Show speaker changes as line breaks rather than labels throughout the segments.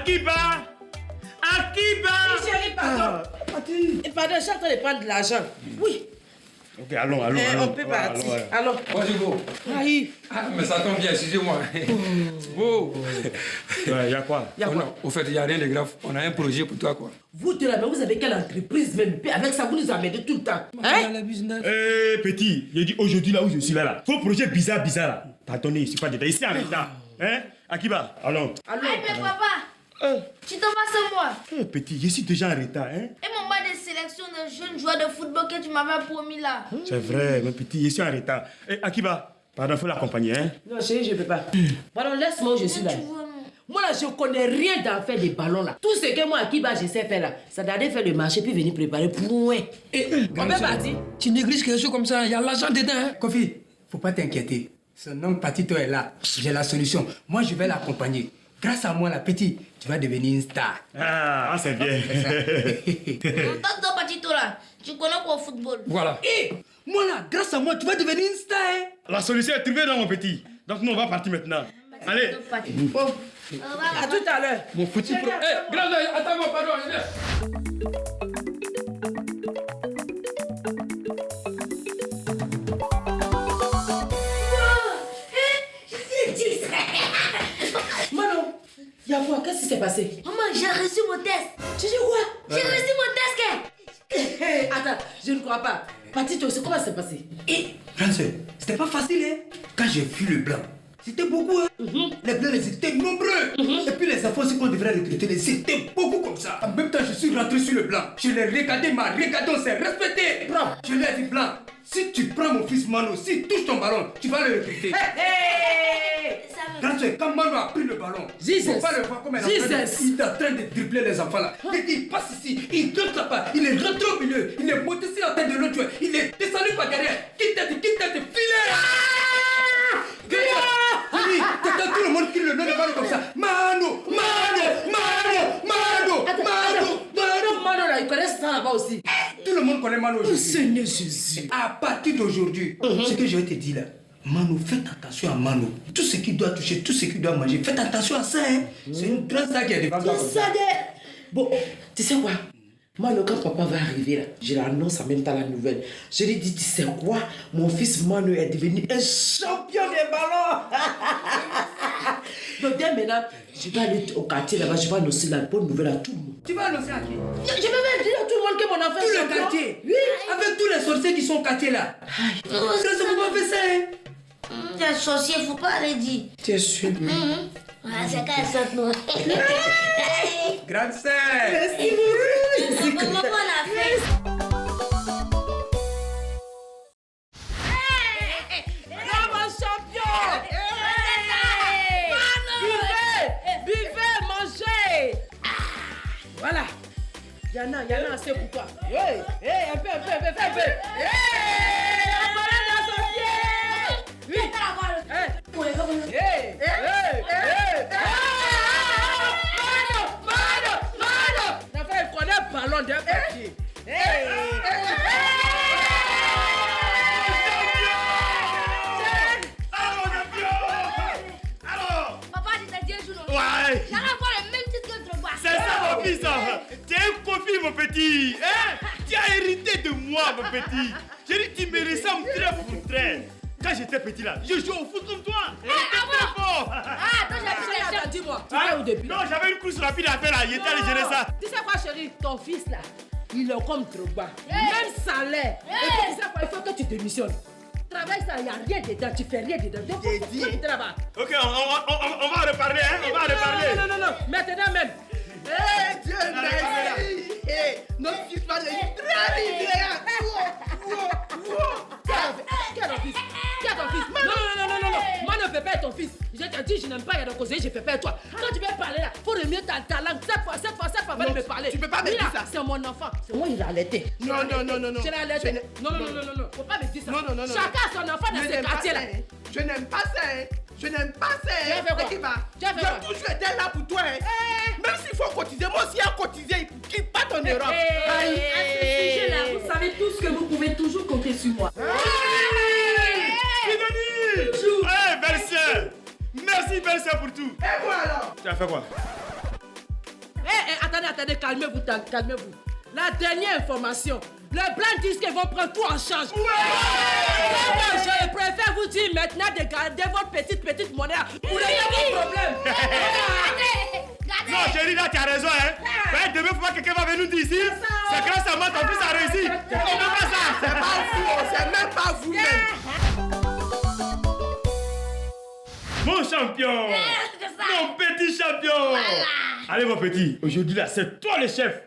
Akiba!
Oui, chérie, pardon. Pardon, je suis en train de prendre de l'argent. Oui.
Ok, allons.
On peut partir. Allons.
Bonjour.
Aïe.
Ah, mais ça tombe bien, excusez-moi. Oh.
Il y a quoi?
Non, au fait, il n'y a rien de grave. On a un projet pour toi, quoi.
Vous deux là, mais vous avez quelle entreprise même? Avec ça, vous nous amenez tout le temps. Hein?
Petit, j'ai dit aujourd'hui là où je suis là. Vos projets bizarres là. Pardonnez, je suis pas détaillé. Ici en retard. Hein? Akiba, allons.
Aïe, mais papa, tu t'en vas sans moi.
Petit, je suis déjà en retard. Hein?
Et mon bas de sélection de jeunes joueurs de football que tu m'avais promis là.
C'est vrai, mais petit, je suis en retard. Akiba, pardon, faut l'accompagner. Hein?
Non, chérie, je ne peux pas. Pardon, laisse-moi où je suis là. Moi là, je connais rien d'en faire des ballons là. Tout ce que moi, Akiba, je sais faire là, ça d'aller faire le marché puis venir préparer pour moi. On peut partir.
Tu négliges quelque chose comme ça, il y a l'argent dedans. Hein? Kofi, faut pas t'inquiéter. Son oncle Patito est là. J'ai la solution. Moi, je vais l'accompagner. Grâce à moi, la petite, tu vas devenir une star.
Ah, c'est bien.
Tonton Patito là, tu connais quoi au football?
Voilà.
Et moi là, grâce à moi, tu vas devenir une star. Hein?
La solution est trouvée dans mon petit. Donc nous, on va partir maintenant. Allez.
Bon. À tout à l'heure.
Mon petit pro. Hé, grand oeil, attends-moi, pardon. Viens.
Manon, y'a quoi? Qu'est-ce qui s'est passé?
Maman, j'ai reçu mon test.
Tu dis quoi?
J'ai reçu mon test.
Attends, je ne crois pas. Patito, c'est comment ça s'est passé?
Grande sœur, c'était pas facile, hein? Quand j'ai vu le blanc, c'était beaucoup, hein? Les blancs, ils étaient nombreux. Et puis les enfants aussi qu'on devrait recruter, c'était beaucoup comme ça. En même temps, je suis rentré sur le blanc. Je l'ai regardé, on s'est respecté. Je lui ai dit, blanc, si tu prends mon fils Mano, s'il touche ton ballon, tu vas le recruter. Grande sœur, quand Mano a pris le ballon, il faut pas le voir comme un enfant. Il est en train de dribbler les enfants là. Il passe ici, il donne là-bas, il est rentré au milieu, il est monté sur la tête de l'autre joueur, il est descendu par derrière. Quitte tête, filet! T'entends tout le monde qui le donne le ballon comme ça. Mano!
Mano là, ils connaissent ça là-bas aussi.
Tout le monde connaît Mano aujourd'hui.
Seigneur Jésus.
À partir d'aujourd'hui, ce que je vais te dire là, Mano, faites attention à Mano. Tout ce qu'il doit toucher, tout ce qu'il doit manger, faites attention à ça. Hein. C'est une grande star qui est devant toi.
Bon, tu sais quoi? Mano, quand papa va arriver là, je l'annonce en même temps la nouvelle. Je lui dis, tu sais quoi? Mon fils Mano est devenu un champion des ballons. Donc dès maintenant, je vais aller au quartier là-bas, je vais annoncer la bonne nouvelle à tout le monde.
Tu vas annoncer à qui?
Je vais même dire à tout le monde que mon enfant
Tout
est
le
champion.
quartier.
Oui.
Avec tous les sorciers qui sont au quartier là. Ça ne peut pas faire ça. Hein.
Tu es sorcier, faut pas le dire.
Tu es sûr?
C'est quand elle saute, non?
Grande sœur.
Merci beaucoup.
Maman, on a fait.
Mon champion! Buvez, mangez! Voilà. Yana, assez pour toi. Un peu. Oui. Mano! Elle connaît le ballon d'un papier.
Papa, tu t'as dit un jour, non?
Ouais.
J'allais avoir le même titre que Drogba.
C'est ça mon fils. Tu es un Kofi mon petit. Hein? Tu as hérité de moi mon petit. J'ai dit tu me ressembles très pour très. Quand j'étais petit là, je jouais au foot comme toi. Très fort.
Attends, j'ai
Dis-moi, tu es où depuis?
Non, j'avais une course rapide à faire là. Il était allé gérer ça.
Tu sais quoi, chérie? Ton fils là, il est comme Drogba. Même salaire. Et puis, tu sais quoi, il faut que tu démissionnes. Travaille ça, il n'y a rien dedans, tu fais rien dedans. Donc,
J'ai dit.
tu travailles.
Ok, on va reparler, hein. On va reparler.
Non. Maintenant même.
Dieu merci. Notre fils va devenir très libéral.
Qui est ton fils? Non. Moi ne fais pas ton fils. Je te dis, je n'aime pas y causer, je fais pas toi. Quand tu viens parler là, faut remuer ta langue. Cette fois, va me parler.
Tu peux pas me dire ça.
C'est mon enfant. C'est moi, il a allaité.
Non.
Je l'ai allaité. Non. Faut pas me dire ça.
Non.
Chacun a son enfant dans ce quartier là.
Je n'aime pas ça. Je n'aime pas ça.
Tu as fait quoi? Tu as fait quoi?
J'ai toujours été là pour toi. Même s'il faut cotiser, moi aussi, à cotiser, quitte pas ton Europe.
À ce sujet-là, vous savez tous que vous pouvez toujours compter sur moi.
Belle-sœur. Merci belle-sœur pour tout.
Et moi alors?
Tu as fait quoi?
attendez, calmez-vous, calmez-vous. La dernière information, le blanc dit qu'ils vont prendre tout en charge. Je préfère vous dire maintenant de garder votre petite monnaie pour régler vos problèmes.
Non, chérie, là, tu as raison, hein. Demain, faut pas que quelqu'un va venir nous dire ici. C'est grâce à moi ton fils a réussi. C'est pas ça.
C'est pas vous, c'est même pas vous-même.
Mon champion. Mon petit champion. Allez, mon petit. Aujourd'hui, là, c'est toi le chef.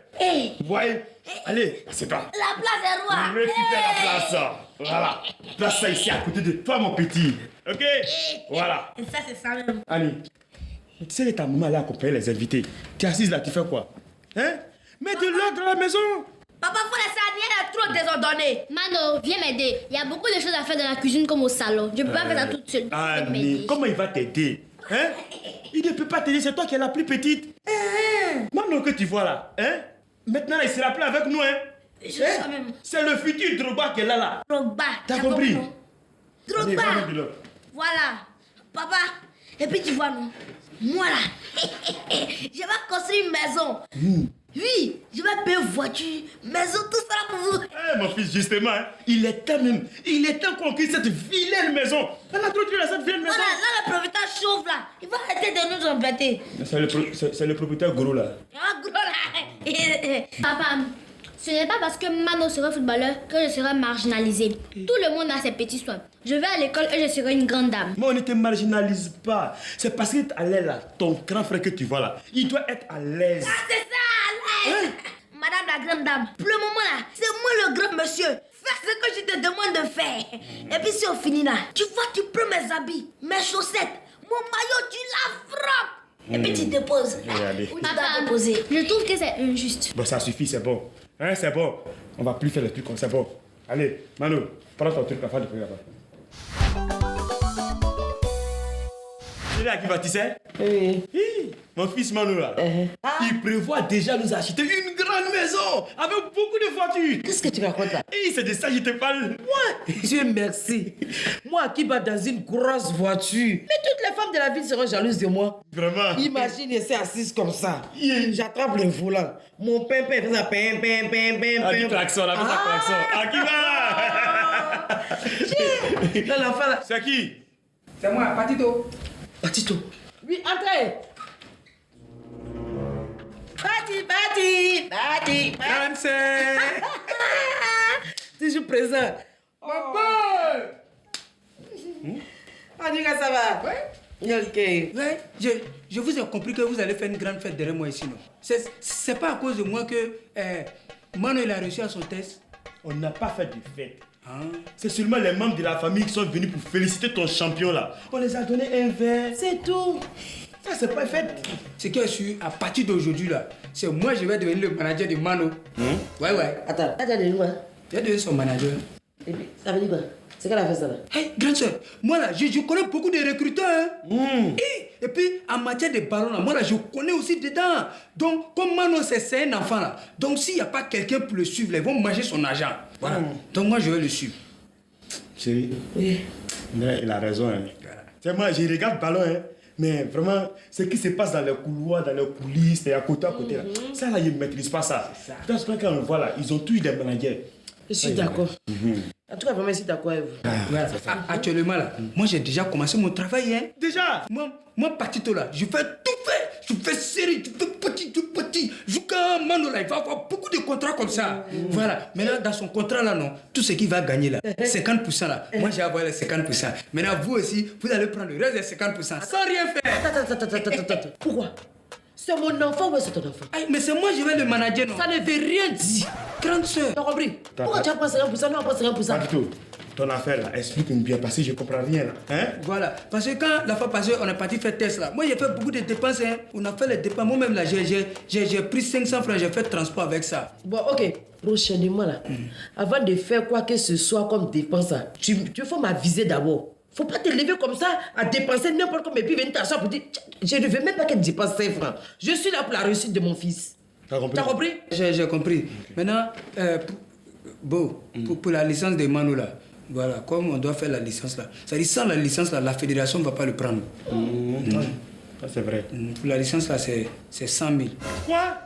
Vous voyez? Allez, c'est toi.
La place est roi.
Récupère la place. Voilà. Place ça ici à côté de toi, mon petit. Ok? Voilà.
Et ça, c'est ça même.
Allez. Tu sais que ta maman allait accompagner les invités. Tu es assise là, tu fais quoi? Hein? Mets de l'ordre dans la maison.
Papa, faut laisser Aniel trop désordonné.
Mano, viens m'aider. Il y a beaucoup de choses à faire dans la cuisine comme au salon. Je peux pas faire ça toute seule.
Annie, comment il va t'aider? Hein? Il ne peut pas t'aider, c'est toi qui es la plus petite. Maintenant que tu vois là, hein? Maintenant il sera plus avec nous, hein?
Je sais même.
C'est le futur Drogba qui est là.
Drogba.
T'as compris?
Drogba.
Allez, va mettre de l'ordre.
Voilà. Papa, et puis tu vois, non? Moi là, je vais construire une maison. Oui, je vais payer voiture, maison, tout ça là pour vous.
Eh, mon fils, justement, hein, il est temps qu'on quitte cette vilaine maison. On a trop tué cette vilaine maison.
Voilà, là le propriétaire chauffe là. Il va arrêter de nous embêter.
C'est le propriétaire gros là.
Ah, gros là.
Papa, ce n'est pas parce que Mano sera footballeur que je serai marginalisée. Tout le monde a ses petits soins. Je vais à l'école et je serai une grande dame.
Mais on ne te marginalise pas. C'est parce que tu es à l'aise là. Ton grand frère que tu vois là, il doit être à l'aise.
Ah, c'est ça, allez. Madame la grande dame, pour le moment là, c'est moi le grand monsieur. Fais ce que je te demande de faire. Et puis si on finit là, tu vois, tu prends mes habits, mes chaussettes, mon maillot, tu la frappes. Et puis tu déposes.
Regardez.
Où tu dois
Papa,
déposer.
je trouve que c'est injuste.
Bon, ça suffit, c'est bon. Hein, c'est bon. On va plus faire les trucs comme ça, bon. Allez, Manu, prends ton truc, la fin de prière. Tu sais à qui va, tu sais?
Oui.
Hi, mon fils Manu là, il prévoit déjà nous acheter une grande maison avec beaucoup de voitures.
Qu'est-ce que tu racontes là?
Hi, c'est de ça que je te parle.
Dieu merci. Moi qui va dans une grosse voiture. Mais toutes les femmes de la ville seront jalouses de moi.
Vraiment.
Imagine, je suis assise comme ça. J'attrape le volant. Mon pimpin fait ça. Pim.
Ah, du klaxon, là, ça klaxon. Ah, qui va?
Là, l'enfant là.
C'est qui?
C'est moi, Patito.
Patito. Oui, entrez. Pati. Toujours présent.
Oh, boy!
On dit que ça va.
Ouais.
Ok.
Ouais, je vous ai compris que vous allez faire une grande fête derrière moi ici, non? C'est pas à cause de moi que Mano il a réussi à son test.
On n'a pas fait de fête.
Hein?
C'est seulement les membres de la famille qui sont venus pour féliciter ton champion là. On les a donné un verre.
C'est tout.
Ça, c'est pas une fête.
Ce qui est sûr, à partir d'aujourd'hui là, c'est moi je vais devenir le manager de Mano. Ouais.
Attends, nous, hein.
Je vais devenir son manager.
Et puis, ça veut dire quoi? C'est qu'elle a fait ça là?
Hey, grande soeur, moi là, je connais beaucoup de recruteurs. Hein? Et puis, en matière de ballon là, moi là, je connais aussi dedans. Donc, comme Mano, c'est un enfant là. Donc, s'il n'y a pas quelqu'un pour le suivre, là, ils vont manger son argent. Voilà. Donc, moi, je vais le suivre.
Chérie,
Oui.
il a raison. Hein. C'est moi, je regarde le ballon, hein. Mais vraiment, ce qui se passe dans les couloirs, dans les coulisses, et à côté là, ça là, ils ne maîtrisent pas ça. Parce que quand on voit là, ils ont tous eu des managers.
Je suis d'accord. En tout cas, vraiment, je suis d'accord avec vous.
Voilà. Actuellement là, moi j'ai déjà commencé mon travail. Hein.
Déjà?
Moi, Patito là, je fais tout faire. Je fais série, je fais petit. Jusqu'à Mano là, il va avoir beaucoup de contrats comme ça. Voilà. Maintenant, dans son contrat là, non, tout ce qu'il va gagner là, 50% là, moi j'ai avoir les 50%. Maintenant, vous aussi, vous allez prendre le reste des 50% sans rien faire.
Attends. Pourquoi? C'est mon enfant ou c'est ton enfant?
Aïe, mais c'est moi, je vais le manager, non?
Ça ne veut rien dire.
Grande soeur.
T'as compris? Pourquoi tu as pas 50%? Non, pas 50%.
Patito, ton affaire là, explique-moi bien parce que je comprends rien là. Hein?
Voilà, parce que quand la fois passée, on est parti faire test là, moi j'ai fait beaucoup de dépenses, hein. On a fait les dépenses, moi-même là, j'ai pris 500 francs, j'ai fait transport avec ça.
Bon, ok. Prochainement là, avant de faire quoi que ce soit comme dépense, là, tu faut m'aviser d'abord. Faut pas te lever comme ça à dépenser n'importe quoi et puis venir t'asseoir pour dire je ne veux même pas qu'elle dépense 5 francs. Je suis là pour la réussite de mon fils.
T'as compris?
T'as compris?
J'ai compris. Maintenant, pour la licence de Mano là, voilà, comme on doit faire la licence là, c'est-à-dire sans la licence là, la fédération ne va pas le prendre.
Ça c'est vrai.
Pour la licence là, c'est 100 000.
Quoi?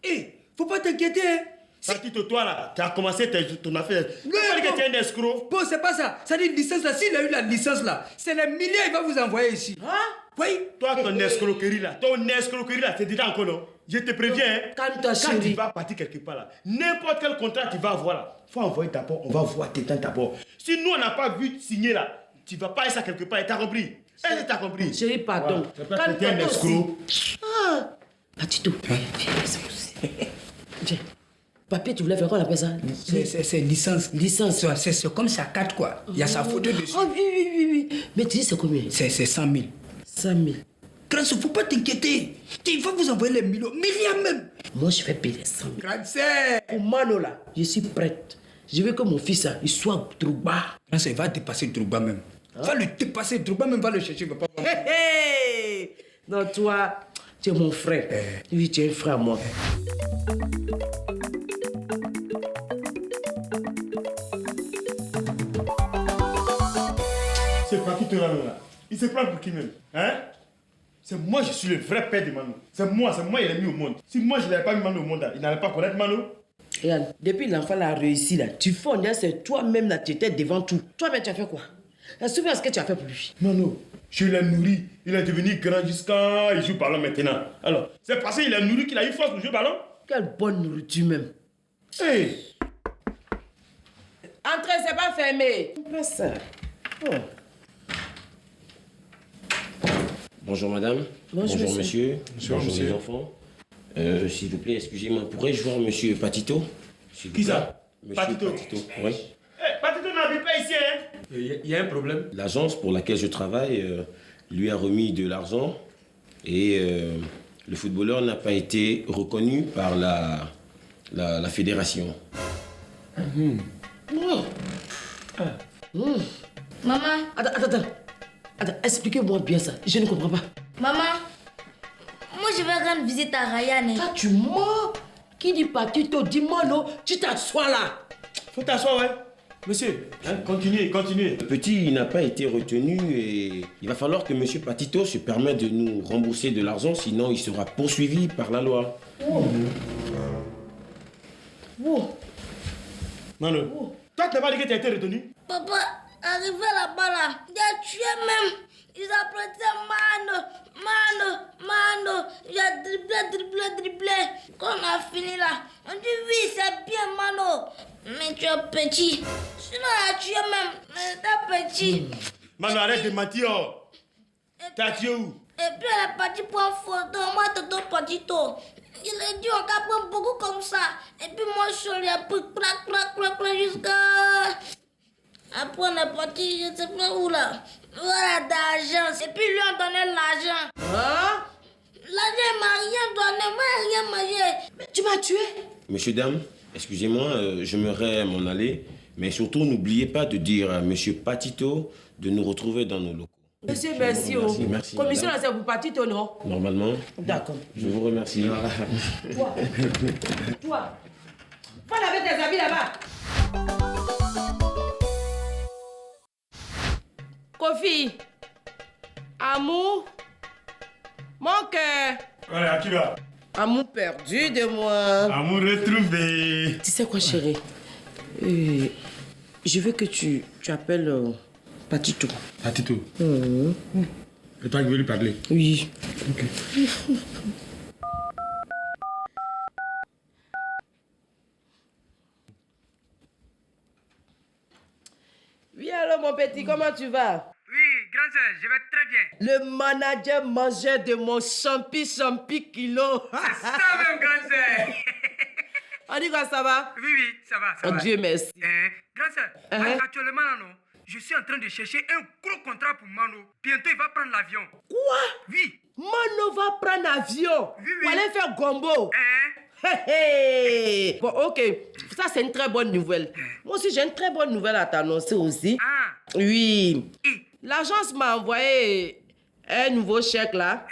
Hé, faut pas t'inquiéter. Hein.
Patito, toi là, tu as commencé ton affaire. Tu pas dit que tu es un escroc.
Bon, c'est pas ça. Ça dit licence là. S'il a eu la licence là, c'est les milliers il va vous envoyer ici.
Hein?
Oui.
Toi, ton escroquerie là, c'est déjà encore non. Je te préviens, hein.
Calme-toi,
Quand tu
chérie.
vas partir quelque part là, n'importe quel contrat tu vas avoir là, faut envoyer d'abord, on va voir tes temps d'abord. Si nous on n'a pas vu signer là, tu vas pas aller ça quelque part, t'as compris? Est-ce que t'as compris?
Chérie, pardon.
Voilà. Tu es un escroc.
Ah, Patito, viens, viens. Papier, tu voulais faire quoi, on appelle ça?
C'est licence.
Licence.
C'est comme sa carte quoi. Il y a sa photo dessus.
Oh oui. Mais tu dis c'est combien?
C'est 100 000.
100 000.
Grâce, faut pas t'inquiéter. Il va vous envoyer les millions. Milliards même.
Moi, je vais payer 100 000.
Grâce.
Pour Mano, là, je suis prête. Je veux que mon fils, là, il soit Drogba.
Grâce, il va dépasser Drogba même. Va le dépasser. Drogba même va le chercher. Il va pas...
Hey. Non, toi, tu es mon frère. Oui, tu es un frère, moi.
C'est pas qui te ramène là. Il se prend pour qui même? Hein? C'est moi, je suis le vrai père de Mano. C'est moi, il est mis au monde. Si moi je n'avais pas mis Mano au monde, là, il n'allait pas connaître Mano.
Regarde, depuis l'enfant a réussi, là, tu fais, on dirait c'est toi-même, là, tu étais devant tout. Toi-même, tu as fait quoi? Souviens ce que tu as fait pour lui.
Mano, je l'ai nourri. Il est devenu grand jusqu'à... Il joue ballon maintenant. Alors, c'est parce qu'il est nourri qu'il a eu force pour jouer ballon?
Quelle bonne nourriture, même.
Hey!
Entrez, c'est pas fermé. Pas ça. Oh.
Bonjour madame.
Bonjour,
monsieur. Bonjour les enfants. S'il vous plaît, excusez-moi, pourrais-je voir monsieur Patito? S'il vous
Qui
plaît.
ça?
Monsieur
Patito.
Oui.
Hey, Patito n'habite pas ici, hein?
Il y a un problème.
L'agence pour laquelle je travaille lui a remis de l'argent et le footballeur n'a pas été reconnu par la fédération.
Maman,
Attends, expliquez-moi bien ça. Je ne comprends pas.
Maman, moi je vais rendre visite à Ryan. hein.
Là, tu mens. Qui dit Patito, dis-moi non. Tu t'assois là.
Faut t'asseoir, ouais. Monsieur, hein, continuez.
Le petit n'a pas été retenu et il va falloir que monsieur Patito se permette de nous rembourser de l'argent, sinon il sera poursuivi par la loi.
Mano, toi tu n'as pas dit que tu as été retenu?
Papa, arrivé là-bas là, il a tué même. Ils applaudissaient Mano. Il a dribblé. Quand on a fini là, on dit oui, c'est bien Mano. Mais tu es petit. Sinon, il a tué même. Mais t'es petit.
Mano, arrête de mentir. T'as tué où?
Et puis elle est partie pour une photo. Moi, Toto Patito. Il a dit on va prendre beaucoup comme ça. Et puis moi, je lui ai pris clac jusqu'à... Après, on est parti, je ne sais pas où là. Voilà, d'argent. Et puis lui, on donnait l'argent.
Hein?
L'argent, il m'a rien donné. Moi, il m'a rien mangé.
Mais tu m'as tué.
Monsieur, dame, excusez-moi, j'aimerais m'en aller, mais surtout n'oubliez pas de dire à monsieur Patito de nous retrouver dans nos locaux.
Monsieur, merci.
Merci,
Commission,
madame.
là, c'est pour Patito, non?
Normalement,
D'accord.
je vous remercie.
Toi. Va laver tes habits là-bas. Kofi. Amour. Mon cœur.
Allez, à qui va?
Amour perdu de moi.
Amour retrouvé.
Tu sais quoi, chérie? Je veux que tu appelles Patito.
Patito. Et toi qui veux lui parler?
Oui.
Ok.
Oui, alors mon petit, comment tu vas?
Oui, grande sœur, je vais très bien.
Le manager mangeur de mon champi kilo.
C'est ça même, grande sœur.
On dit quoi, ça va?
Oui, ça va, ça
Oh
va.
Dieu merci.
Grande sœur, actuellement, là, non, je suis en train de chercher un gros contrat pour Mano. Bientôt, il va prendre l'avion.
Quoi?
Oui.
Mano va prendre l'avion
Oui.
pour aller faire gombo. Bon, ok. Ça, c'est une très bonne nouvelle. Moi aussi, j'ai une très bonne nouvelle à t'annoncer aussi.
Ah.
Oui. L'agence m'a envoyé un nouveau chèque là.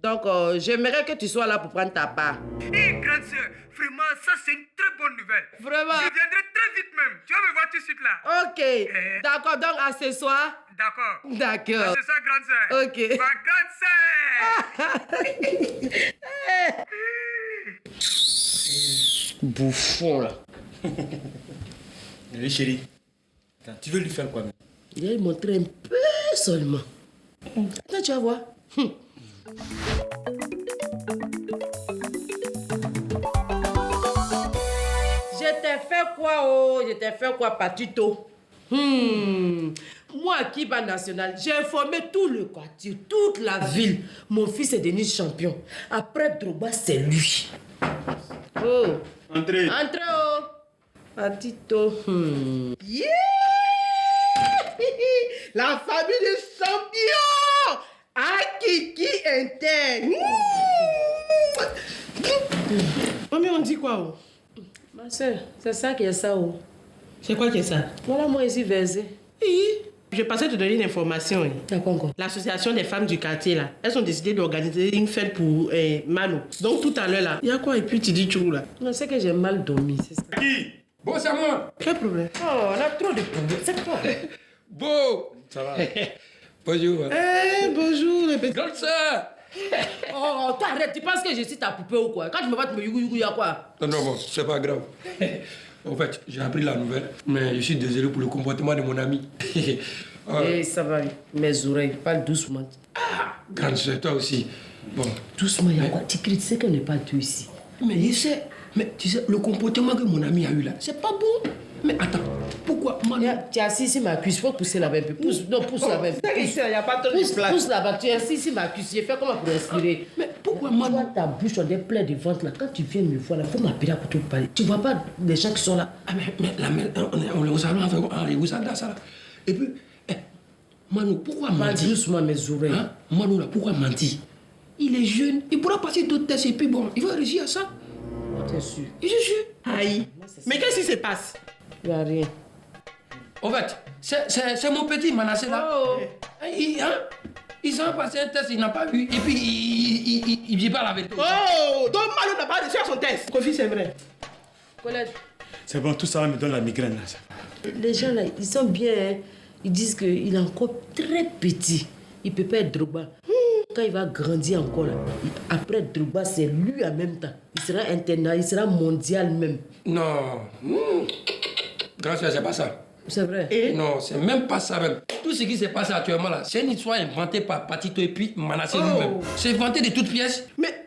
Donc, j'aimerais que tu sois là pour prendre ta part.
Grande sœur, vraiment, ça, c'est une très bonne nouvelle.
Vraiment?
Je viendrai très vite même. Tu vas me voir tout de suite là.
Ok. D'accord, donc à ce soir.
D'accord.
D'accord.
C'est ça, grande sœur.
Ok.
Ma grande sœur.
Bouffon, là.
Allez, chérie. Attends, tu veux lui faire quoi même?
Il va lui montrer un peu seulement. Attends, tu vas voir. Je t'ai fait quoi, oh? Je t'ai fait quoi, Patito? Moi, qui va national, j'ai informé tout le quartier, toute la ville. Mon fils est devenu champion. Après Drogba, c'est lui. Oh.
Entrez.
Entrez, oh. Patito.
Yeah! La famille des champions! Akiki Inter!
Oh, mais on dit quoi, oh? Ma soeur, c'est ça qui est ça, oh.
C'est quoi qui est ça?
Voilà, moi ici, versé.
Je pensais te donner une information.
T'as quoi encore?
L'association des femmes du quartier, là, elles ont décidé d'organiser une fête pour Mano. Donc tout à l'heure, là, il y a quoi? Et puis tu dis tout, là.
Non, c'est que j'ai mal dormi, c'est ça.
Qui?
Bon, c'est à moi.
Quel problème?
Oh, on a trop de problèmes. C'est quoi?
Bon. Ça va. Bonjour.
Bonjour, les petits.
Grande sœur.
Oh, toi arrête, tu penses que je suis ta poupée ou quoi? Quand tu me vois, tu me yougou, y'a quoi?
Non, bon, c'est pas grave. En fait, j'ai appris la nouvelle, mais je suis désolé pour le comportement de mon ami.
Eh, ça va, mes oreilles, parle doucement.
Grande sœur, toi aussi. Bon.
Doucement, y'a quoi? Tu cries, tu sais qu'on n'est pas deux ici.
Mais je sais, mais tu sais, le comportement que mon ami a eu là, c'est pas bon. Mais attends, pourquoi Manu...
Tu es assis ici, ma cuisse, faut pousser là-bas un peu. Pousse, non, pousse là-bas un peu.
Il n'y a pas trop de place.
Pousse là-bas, tu es assis ici, ma cuisse. J'ai fait comment pour respirer?
Mais pourquoi
Tu
Manu...
vois ta bouche, on est plein de ventre là. Quand tu viens me voir là, faut m'appeler pour te parler. Tu vois pas les gens qui sont là?
Ah, mais la mère, on est au salon, on est au salon, ça là. Et puis, Manu, pourquoi
Parle
mentir?
doucement mes oreilles.
Hein? Manu là, pourquoi mentir? Il est jeune, il pourra passer d'autres tests et puis bon, il va réussir à ça.
T'es sûr?
Je suis sûr.
Aïe. Mais qu'est-ce qui se passe?
Il n'y a rien.
En fait, c'est mon petit Manassé là.
Oh.
Il s'en passé un test, il n'a pas eu. Et puis, il dit pas la vérité.
Oh, donc Malo n'a pas réussi à son test. Kofi, c'est vrai.
Colette,
C'est bon, tout ça me donne la migraine. Là.
les gens là, ils sont bien. Hein. Ils disent qu'il est encore très petit. Il peut pas être Drogba. Quand il va grandir encore, là, après Drogba, c'est lui en même temps. Il sera international, il sera mondial même.
Non. Grand frère, c'est pas ça.
C'est vrai.
Non, c'est même pas ça même. Tout ce qui s'est passé actuellement là, c'est une histoire inventée par Patito et puis Manassé lui-même. C'est inventé de toutes pièces.
Mais,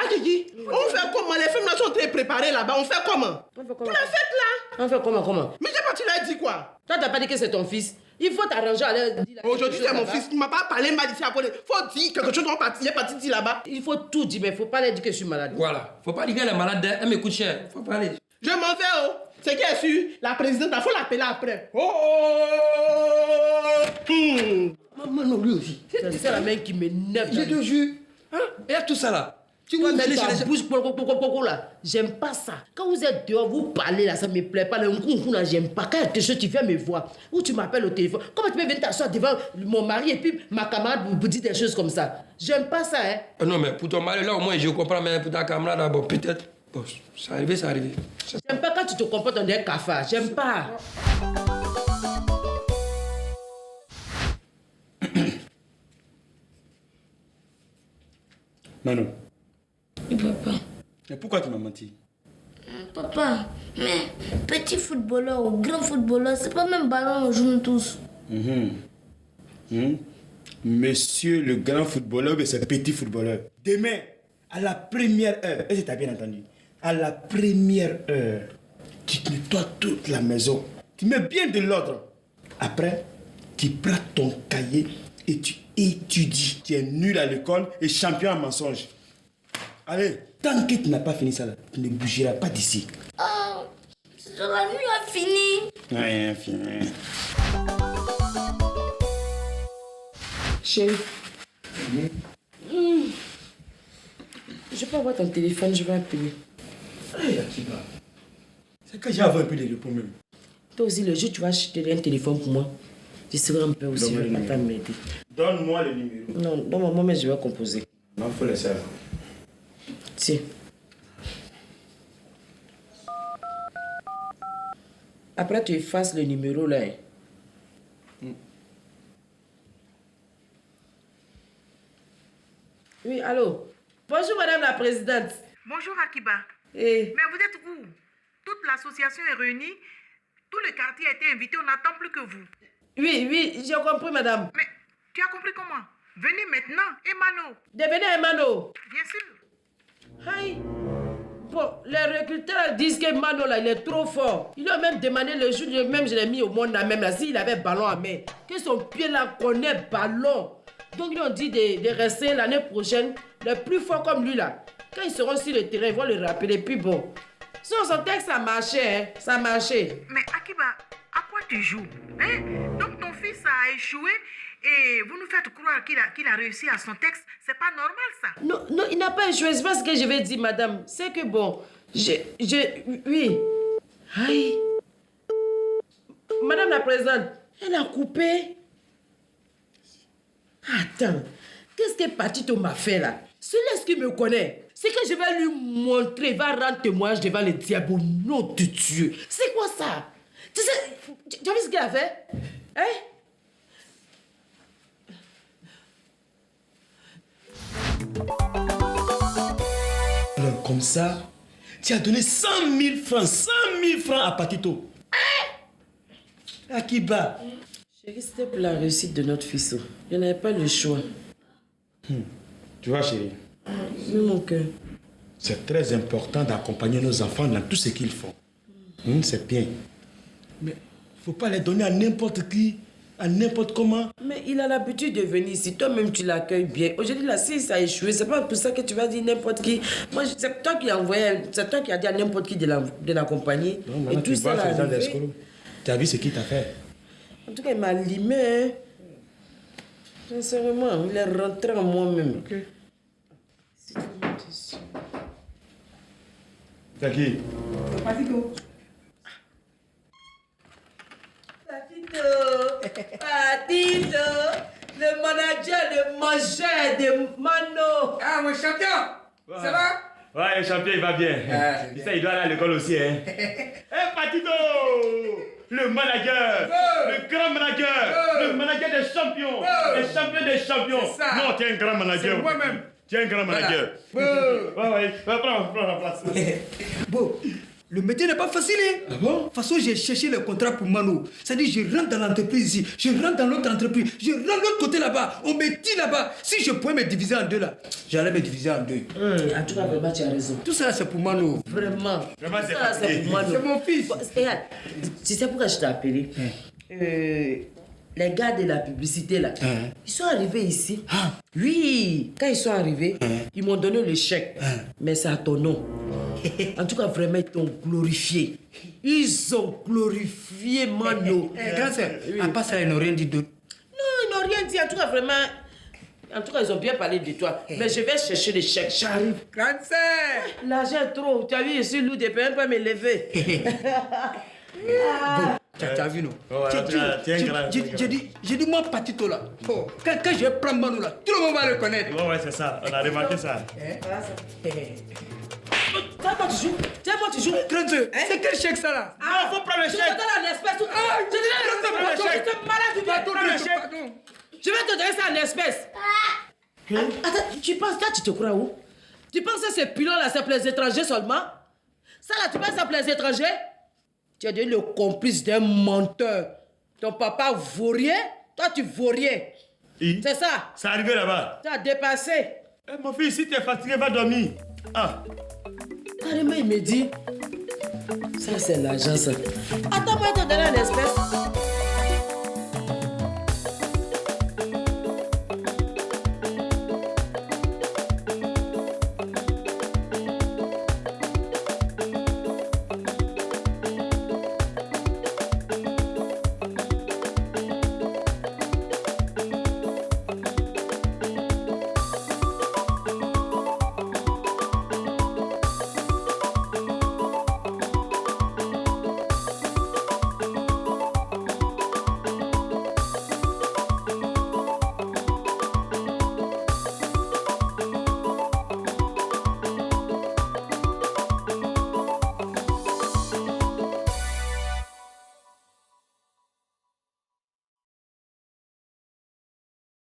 Akiki, on fait comment? Les femmes là sont très préparées là-bas. On fait comment? Pour la fête là?
On fait comment?
Mais j'ai pas, tu l'as dit quoi?
Toi, t'as pas dit que c'est ton fils. Il faut t'arranger à l'air.
Aujourd'hui, c'est mon fils. Il m'a pas parlé mal ici à côté. Faut dire quelque chose, on partit. Il est parti dire là-bas.
Il faut tout dire, mais il faut pas leur dire que je suis malade.
Voilà. Faut pas dire qu'elle est malade, elle me coûte cher. Faut pas aller.
Je m'en vais, oh. C'est qui est sûr? La présidente, il faut l'appeler après. Oh!
Maman, non, lui aussi.
C'est la main qui m'énerve.
Je te jure. Hein? Et y a tout ça là. Tu
Toi,
vois, d'aller chez
ta
les...
bouche, là, j'aime pas ça. Quand vous êtes dehors, vous parlez là, ça me plaît pas. Le coup là, j'aime pas. Quand il y a quelque chose, tu viens me voir. Ou tu m'appelles au téléphone. Comment tu peux venir t'asseoir devant mon mari et puis ma camarade vous dit des choses comme ça? J'aime pas ça, hein.
Non, mais pour ton mari là, au moins, je comprends, mais pour ta camarade là, bon, peut-être. Bon, c'est arrivé, c'est arrivé.
J'aime pas quand tu te comportes dans des cafards. J'aime pas.
Manu,
Papa.
mais pourquoi tu m'as menti?
Papa, mais petit footballeur ou grand footballeur, c'est pas même ballon, on joue tous.
Monsieur le grand footballeur, mais c'est petit footballeur. Demain, à la première heure, est-ce que tu as bien entendu? À la première heure, tu nettoies toute la maison. Tu mets bien de l'ordre. Après, tu prends ton cahier et tu étudies. Tu es nul à l'école et champion en mensonge. Allez, tant que tu n'as pas fini ça, là, tu ne bougeras pas d'ici.
Oh, la nuit a fini.
Rien fini.
Chérie. Je peux avoir ton téléphone, je vais appeler.
C'est que j'ai un peu de repos même.
Toi aussi, le jour où tu vas acheter un téléphone pour moi, je serai un peu aussi, je vais pas t'en m'aider.
Donne-moi le numéro.
Non, donne-moi, mais je vais composer.
Non, il faut laisser.
Tiens. Après, tu effaces le numéro là. Oui, allô? Bonjour, madame la présidente.
Bonjour Akiba.
Eh,
Mais vous êtes où? Toute l'association est réunie. Tout le quartier a été invité. On n'attend plus que vous.
Oui, j'ai compris, madame.
Mais tu as compris comment? Venez maintenant, Emano.
Devenez Emano.
Bien sûr.
Aïe. Bon, les recruteurs disent que Mano, là, il est trop fort. Ils lui ont même demandé le jour, même je l'ai mis au monde là, même là, s'il avait ballon à main. Que son pied là connaît ballon. Donc ils ont dit de rester l'année prochaine, le plus fort comme lui là. Quand ils seront sur le terrain, ils vont le rappeler. Puis bon, sur son texte, ça marchait, hein, ça marchait.
Mais Akiba, à quoi tu joues, hein? Donc ton fils a échoué et vous nous faites croire qu'il a réussi à son texte. C'est pas normal ça.
Non, il n'a pas échoué. C'est pas ce que je vais dire, madame. C'est que bon, oui. Aïe. Madame la présidente, elle a coupé. Attends, qu'est-ce que Patito m'a fait là? Celui-là qui me connaît, c'est que je vais lui montrer, il va rendre témoignage devant le diable au nom de Dieu. C'est quoi ça? Tu sais, tu as vu ce qu'il a fait? Hein?
Alors, comme ça, tu as donné 100 000 francs, 100 000 francs à Patito. Akiba.
Chérie, c'était pour la réussite de notre fils. Je n'avais pas le choix.
Tu vois, chérie,
Mais mon cœur.
c'est très important d'accompagner nos enfants dans tout ce qu'ils font. C'est bien. Mais il ne faut pas les donner à n'importe qui, à n'importe comment.
Mais il a l'habitude de venir ici. Toi-même, tu l'accueilles bien. Aujourd'hui, là, si ça a échoué, c'est pas pour ça que tu vas dire n'importe qui. Moi, c'est toi qui as envoyé, c'est toi qui as dit à n'importe qui de l'accompagner. Et tout ça, là.
Tu as vu ce qu'il t'a fait?
En tout cas, il m'a limé. Hein. Sincèrement, il est rentré en moi-même. Ok.
C'est qui?
Patito. Patito, le manager, le mangeur de Mano.
Ah, mon champion, ça va?
Ouais, le champion, il va bien. Tu sais, il doit aller à l'école aussi, hein. Patito! Le manager! Le grand manager! Le manager des champions! Les champions des champions! Non, tu es un grand manager.
C'est moi-même.
Tu es un grand manager. Ouais, prends la place.
Bon, le métier n'est pas facile, hein? Ah bon? De toute façon, j'ai cherché le contrat pour Mano. C'est-à-dire, je rentre dans l'entreprise ici, je rentre dans l'autre entreprise, je rentre de l'autre côté là-bas, on me dit là-bas. Si je pouvais me diviser en deux là, j'allais me diviser en deux.
En tout cas, vraiment, tu as raison.
Tout ça, c'est pour Mano.
Vraiment.
Vraiment,
Tout ça, c'est pour Mano.
C'est mon fils.
Bon, regarde, tu sais pourquoi je t'ai appelé? Les gars de la publicité là, ils sont arrivés ici. Oui, quand ils sont arrivés, ils m'ont donné le chèque. Mais c'est à ton nom. En tout cas, vraiment, ils t'ont glorifié. Ils ont glorifié Mano.
Grand sœur, à part ça, ils n'ont rien dit d'autre.
Non, ils n'ont rien dit. En tout cas, vraiment. En tout cas, ils ont bien parlé de toi. Mais je vais chercher le chèque. J'arrive.
Grande sœur!
L'argent est trop. Tu as vu, je suis lourd, je ne peux même pas me lever.
Bon, tu as vu, non? J'ai dit, moi, Patito là. Oh, quand je vais prendre Mano là, tout le monde va le connaître.
Ouais, c'est ça. On a remarqué ça.
Tiens-moi, tu joues. Tiens-moi, tu joues.
Grande sœur, c'est quel chèque ça là?
Ah, faut prendre le
Je
chèque.
te donne en espèces tout. Je te donne en espèces. Tu es malade ou bien? Je vais te donner ça en espèces. Attends, tu penses, toi, tu te crois où? Tu penses que ces pilons là, c'est pour les étrangers seulement? Ça là, tu penses que c'est pour les étrangers? Tu es devenu le complice d'un menteur. Ton papa vaurien, toi tu vaurien. C'est ça?
C'est arrivé là-bas.
Tu as dépassé.
Mon fils, si tu es fatigué, va dormir.
Carrément, il me dit. Ça, c'est l'argent, ça. Attends-moi,